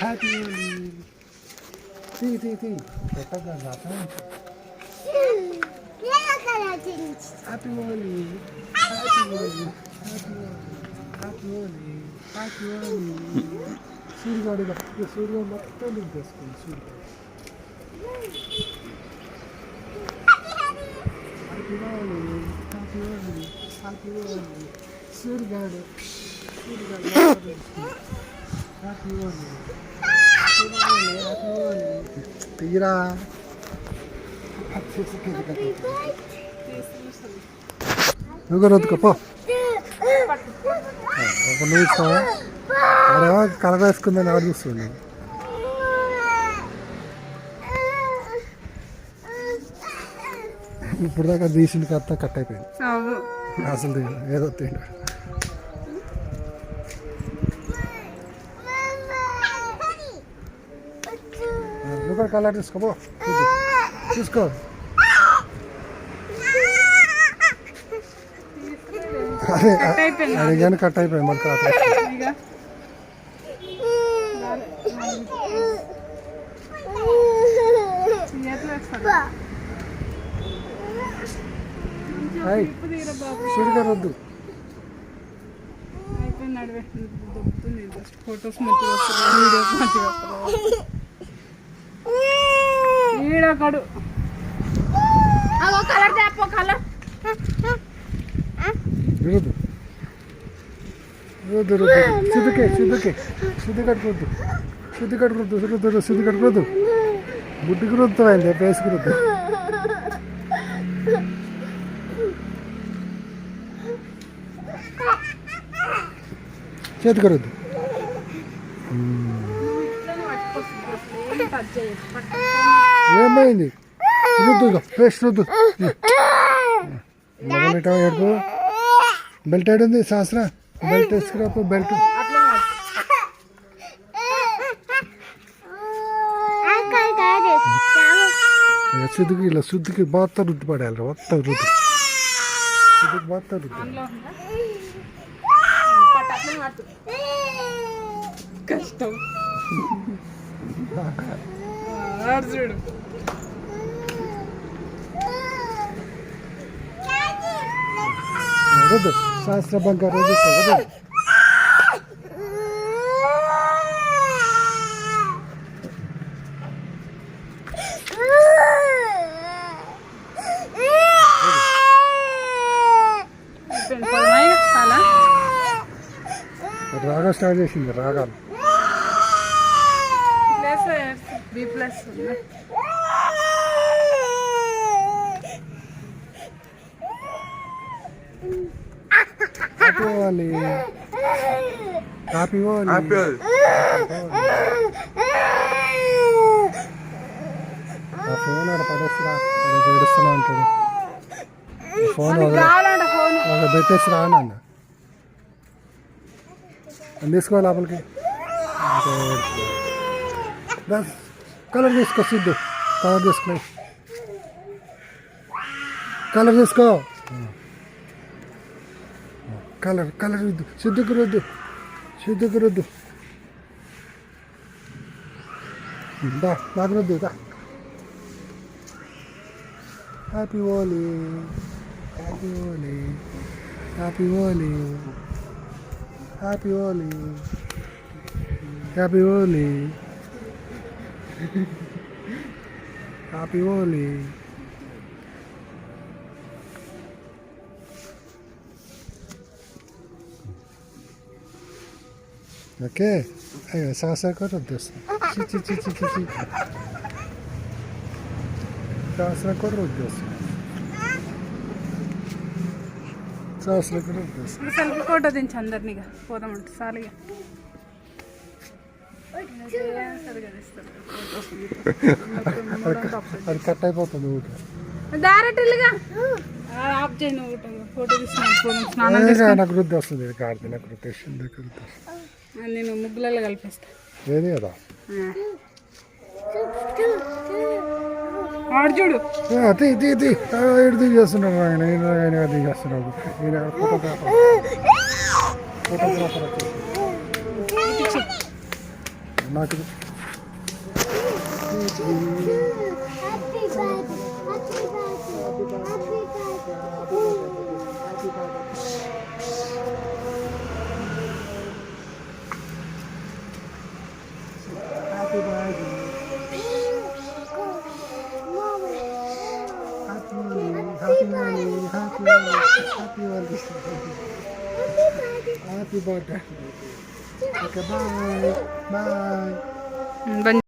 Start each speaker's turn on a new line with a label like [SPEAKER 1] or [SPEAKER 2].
[SPEAKER 1] Happy Holi. తీ పెట్టగా happy Holi. సూర్యగాడు సూర్యుడు మొత్తం దింపేసుకోండి. సూర్యగాడు తీరా నువ్వు రొద్దుకోపో. ఒక నిమిషం ఆడేమో కలర్ వేసుకుందని ఆడ చూస్తుంది. ఇప్పుడు దాకా తీసింది కత్త కట్ అయిపోయింది అసలు ఏదో తిండి. నువ్వు కూడా కలర్ తీసుకోపో. చూసుకో అదే అది కానీ కట్ అయిపోయింది మరి కాదు. సూర్యుగా వద్దు.
[SPEAKER 2] ఫొటోస్ మంచిగా వస్తున్నాయి, వీడియోస్ మంచిగా వస్తున్నాయి. ఈడొకడు కలర్ తేపో కలర్
[SPEAKER 1] శుద్ధి కట్టుకోద్దు బుడ్డికి రుద్దుతాయింది పేసుకు రుద్దు. చేతికి రుద్దు. ఏమైంది? రుద్దు పేస్ట్ రుద్దు. ఏడుపు బెల్ట్ ఏడుంది శాస్త్ర? బెల్ట్ వేసుకురాపు. బెల్ట్ శుద్ధికి ఇలా శుద్ధికి బాగా రుద్దు పడాలి. మొత్తం రుద్దు శుద్ధికి బాగా రుద్దు.
[SPEAKER 2] కష్టం చూడు.
[SPEAKER 1] రుద్దు శాస్త్ర బంగారు రుద్దు. రాగా స్టార్ట్ చేసింది. రాగాలు హ్యాపీ హోలీ. ఆ ఫోన్ ఆడ పడేసిరా ఏడుస్తూనే ఉంటాడు. ఫోన్ ఒక పెట్టేసి రానన్న తీసుకోవాలి లోపలికి. కలర్ తీసుకో సిద్ధు. కలర్ తీసుకో. కలర్ తీసుకో. కలర్ రుద్దు. సిద్ధుకు రుద్దు. నాకు రుద్దు. Happy Holi. Happy Holi. Happy Holi. Happy Holi. Happy Holi. Happy Holi. Okay అయ్యో సాసా కూడా వద్దేస్తాం. సాసరా కూడా వద్దేస్తాం.
[SPEAKER 2] సెల్ఫీ ఫోటో దించి అందరినీ పోదామంటే సాలిగా
[SPEAKER 1] అది కట్ అయిపోతుంది.
[SPEAKER 2] డైరెక్ట్గా ఆఫ్ చేయను ఫోటో తీసుకున్నాను.
[SPEAKER 1] నాకు వృద్ధి వస్తుంది. నాకు వృద్ధి
[SPEAKER 2] నేను ముగ్గులలో కలిపిస్తాను.
[SPEAKER 1] ఏది కదా
[SPEAKER 2] ఆడు చూడు.
[SPEAKER 1] ఎడు చేస్తున్నాడు ఆయన చేస్తున్నాడు. ఫోటోగ్రాఫర్ నాకు happy birthday okay bye bye
[SPEAKER 2] బంద్